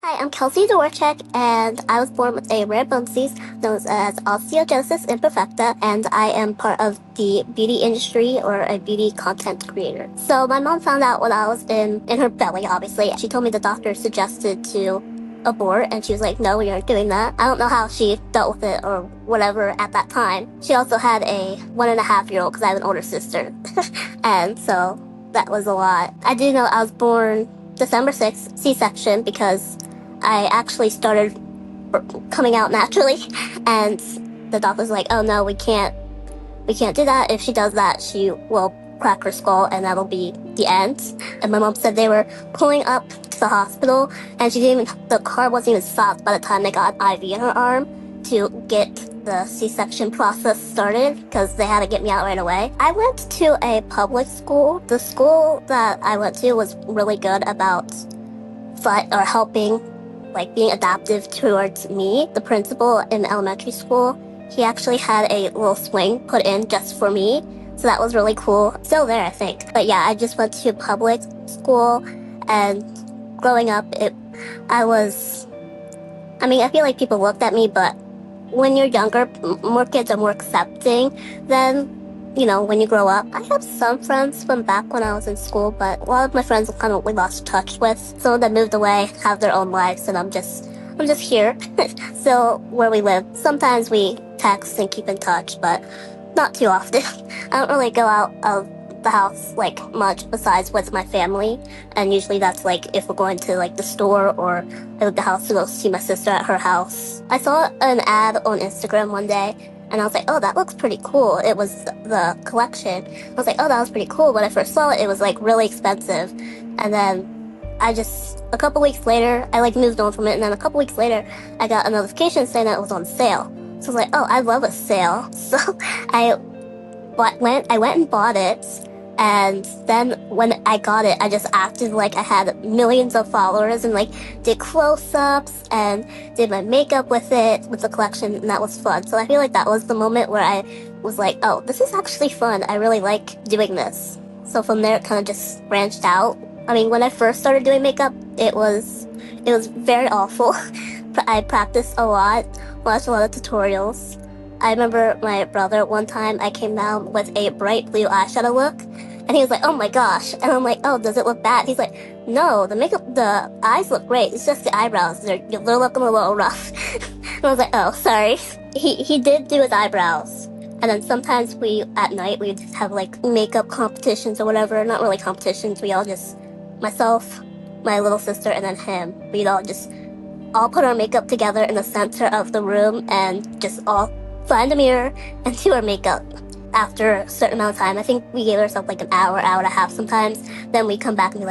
Hi, I'm Kelsey Dworchak, and I was born with a rare bone disease known as osteogenesis imperfecta, and I am part of the beauty industry or a beauty content creator. So my mom found out when I was in her belly, obviously. She told me the doctor suggested to abort, and she was like, no, we aren't doing that. I don't know how she dealt with it or whatever at that time. She also had a 1.5-year-old because I have an older sister, and so that was a lot. I do know I was born December 6th, C-section, because I actually started coming out naturally, and the doctor's like, oh no, we can't do that. If she does that, she will crack her skull and that'll be the end. And my mom said they were pulling up to the hospital, and the car wasn't even stopped by the time they got an IV in her arm to get the C-section process started, because they had to get me out right away. I went to a public school. The school that I went to was really good about helping, like being adaptive towards me. The principal in elementary school, he actually had a little swing put in just for me. So that was really cool. Still there, I think. But yeah, I just went to public school, and growing up, I feel like people looked at me, but when you're younger, more kids are more accepting than, when you grow up. I have some friends from back when I was in school, but a lot of my friends we lost touch with. Some of them moved away, have their own lives, and I'm just here, still where we live. Sometimes we text and keep in touch, but not too often. I don't really go out of the house much besides with my family, and usually that's if we're going to the store, or I leave the house to go see my sister at her house. I saw an ad on Instagram one day, and I was like, oh, that looks pretty cool. It was the collection. I was like, oh, that was pretty cool. When I first saw it, it was really expensive. And then a couple weeks later, I moved on from it. And then a couple weeks later, I got a notification saying that it was on sale. So I was like, oh, I love a sale. So I went and bought it. And then when I got it, I just acted like I had millions of followers, and did close-ups and did my makeup with the collection, and that was fun. So I feel like that was the moment where I was like, oh, this is actually fun. I really like doing this. So from there, it kind of just branched out. I mean, when I first started doing makeup, it was very awful. I practiced a lot, watched a lot of tutorials. I remember my brother, one time I came down with a bright blue eyeshadow look, and he was like, oh my gosh. And I'm like, oh, does it look bad? He's like, no, the eyes look great. It's just the eyebrows. They're looking a little rough. And I was like, oh, sorry. He did do his eyebrows. And then sometimes at night, we'd have makeup competitions or whatever. Not really competitions. We all just, myself, my little sister, and then him, we'd all put our makeup together in the center of the room and just all find a mirror and do our makeup. After a certain amount of time, I think we gave ourselves an hour and a half sometimes. Then we come back and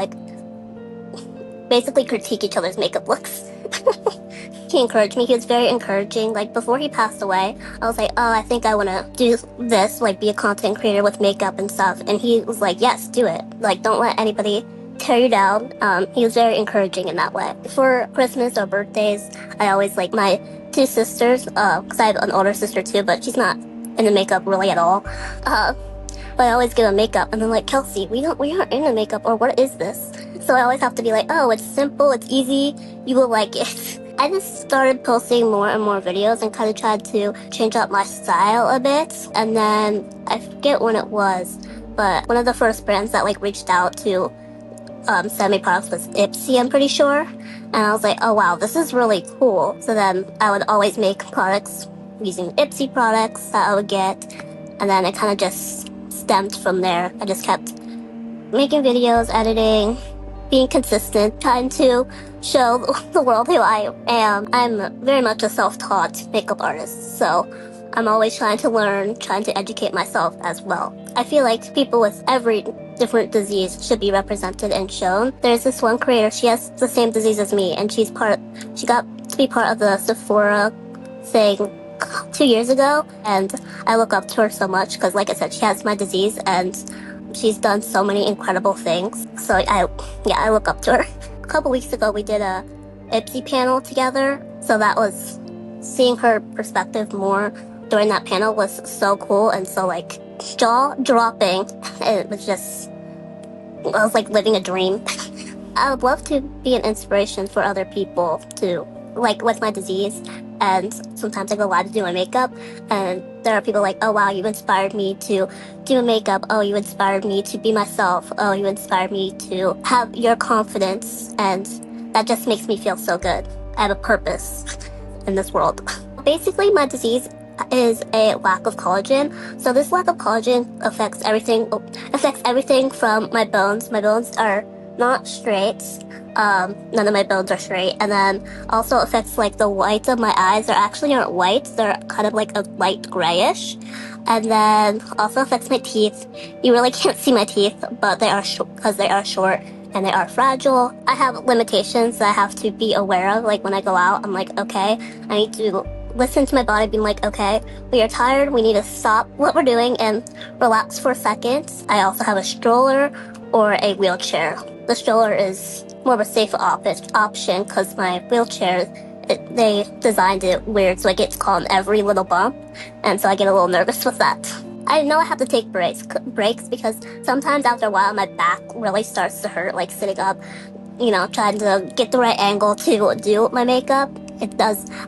basically critique each other's makeup looks. He encouraged me. He was very encouraging. Before he passed away, I was like, oh, I think I want to do this, be a content creator with makeup and stuff. And he was like, yes, do it. Don't let anybody tear you down. He was very encouraging in that way. For Christmas or birthdays, I always my two sisters, because I have an older sister too, but she's not into makeup really at all. But I always give them makeup, and they're like, Kelsey, we aren't into makeup, or what is this? So I always have to be like, oh, it's simple, it's easy, you will like it. I just started posting more and more videos and kind of tried to change up my style a bit. And then I forget when it was, but one of the first brands that reached out to send me products was Ipsy, I'm pretty sure. And I was like, oh wow, this is really cool. So then I would always make products using Ipsy products that I would get, and then it kind of just stemmed from there. I just kept making videos, editing, being consistent, trying to show the world who I am. I'm very much a self-taught makeup artist, so I'm always trying to learn, trying to educate myself as well. I feel like people with every different disease should be represented and shown. There's this one creator, she has the same disease as me, and she got to be part of the Sephora thing 2 years ago, and I look up to her so much because, like I said, she has my disease and she's done so many incredible things. So I look up to her. A couple weeks ago, we did a Ipsy panel together, so that was seeing her perspective more during that panel was so cool and so jaw dropping. It was just, I was living a dream. I would love to be an inspiration for other people to, like, with my disease. And sometimes I go live to do my makeup, and there are people like, oh wow, you inspired me to do makeup. Oh, you inspired me to be myself. Oh, you inspired me to have your confidence. And that just makes me feel so good. I have a purpose in this world. Basically, my disease is a lack of collagen. So this lack of collagen affects everything from my bones. My bones are not straight. None of my bones are straight. And then also affects like the whites of my eyes. They actually aren't white. They're kind of like a light grayish. And then also affects my teeth. You really can't see my teeth, but they are because they are short and they are fragile. I have limitations that I have to be aware of. Like when I go out, I'm like, okay, I need to listen to my body being like, okay, we are tired, we need to stop what we're doing and relax for a second. I also have a stroller or a wheelchair. The stroller is more of a safe option because my wheelchair, they designed it weird, so I get caught on every little bump, and so I get a little nervous with that. I know I have to take breaks because sometimes after a while my back really starts to hurt, like sitting up, trying to get the right angle to do my makeup. My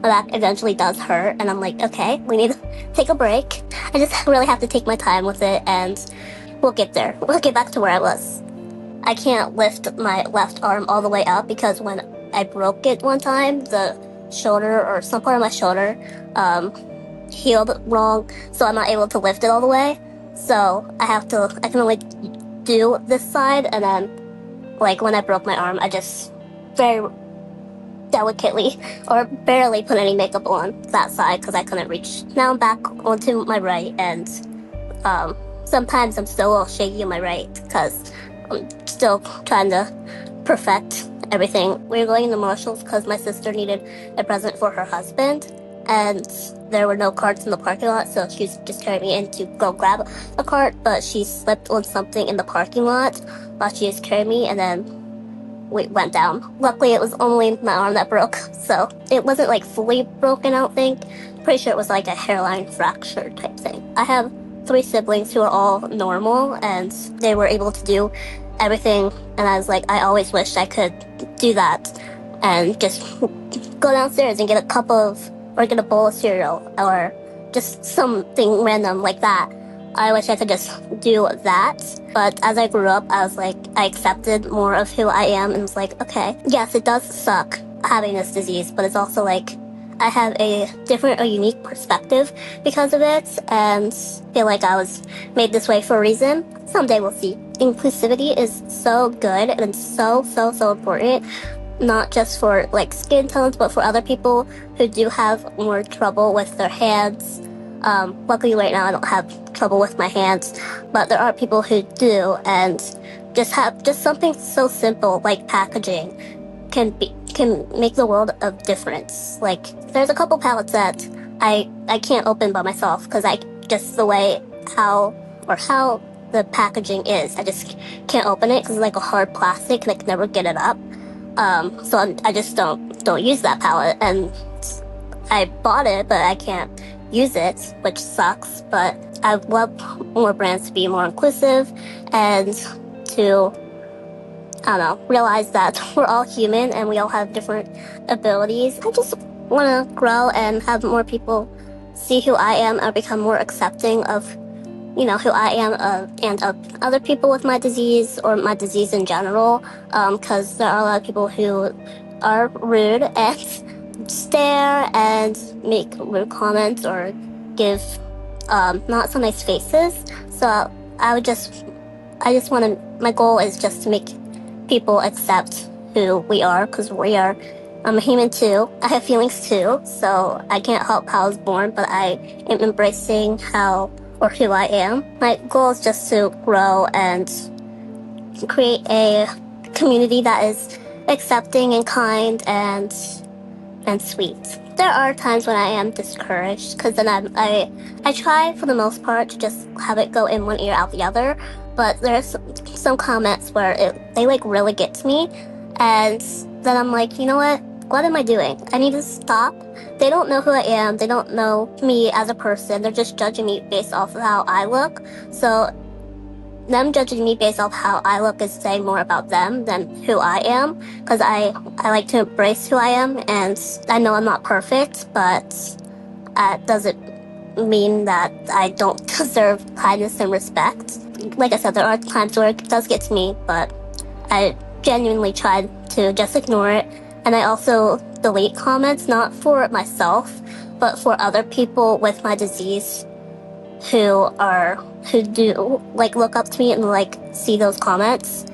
back eventually does hurt, and I'm like, okay, we need to take a break. I just really have to take my time with it, and we'll get there. We'll get back to where I was. I can't lift my left arm all the way up because when I broke it one time, the shoulder or some part of my shoulder healed wrong, so I'm not able to lift it all the way. So I can only do this side, and then like when I broke my arm, I just very delicately or barely put any makeup on that side because I couldn't reach. Now I'm back onto my right, and sometimes I'm still a little shaky on my right because I'm still trying to perfect everything. We were going to Marshall's because my sister needed a present for her husband, and there were no carts in the parking lot, so she just carried me in to go grab a cart, but she slipped on something in the parking lot while she just carried me, and then we went down. Luckily, it was only my arm that broke, so it wasn't like fully broken, I don't think. Pretty sure it was like a hairline fracture type thing. I have 3 siblings who are all normal, and they were able to do everything, and I was like, I always wished I could do that and just go downstairs and get get a bowl of cereal or just something random like that. I wish I could just do that. But as I grew up, I was like, I accepted more of who I am and was like, okay, yes, it does suck having this disease, but it's also like, I have a different or unique perspective because of it, and feel like I was made this way for a reason. Someday we'll see. Inclusivity is so good and so important, not just for like skin tones, but for other people who do have more trouble with their hands. Luckily right now I don't have trouble with my hands, but there are people who do, and just something so simple like packaging can make the world of difference. Like there's a couple palettes that I can't open by myself because just the way how the packaging is, I just can't open it because it's like a hard plastic and I can never get it up. So I just don't use that palette, and I bought it but I can't use it, which sucks. But I would love more brands to be more inclusive and to, I don't know, realize that we're all human and we all have different abilities. I just want to grow and have more people see who I am and become more accepting of, who I am and of other people with my disease or my disease in general. Because there are a lot of people who are rude and stare and make rude comments or give not so nice faces. So I just want to, my goal is just to make people accept who we are, because I'm a human too. I have feelings too, so I can't help how I was born, but I am embracing who I am. My goal is just to grow and create a community that is accepting and kind and sweet. There are times when I am discouraged, because then I try for the most part to just have it go in one ear out the other, but there's some comments where they like really get to me, and then I'm like, you know what am I doing? I need to stop. They don't know who I am. They don't know me as a person. They're just judging me based off of how I look. So them judging me based off how I look is saying more about them than who I am, because I like to embrace who I am, and I know I'm not perfect, but that doesn't mean that I don't deserve kindness and respect. Like I said, there are times where it does get to me, but I genuinely tried to just ignore it. And I also delete comments, not for myself, but for other people with my disease who do like look up to me and like see those comments.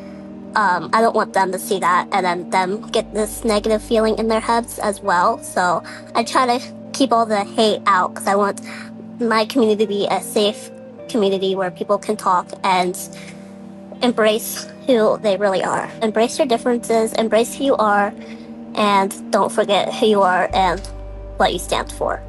I don't want them to see that and then them get this negative feeling in their heads as well. So I try to keep all the hate out because I want my community to be a safe community where people can talk and embrace who they really are. Embrace your differences, embrace who you are, and don't forget who you are and what you stand for.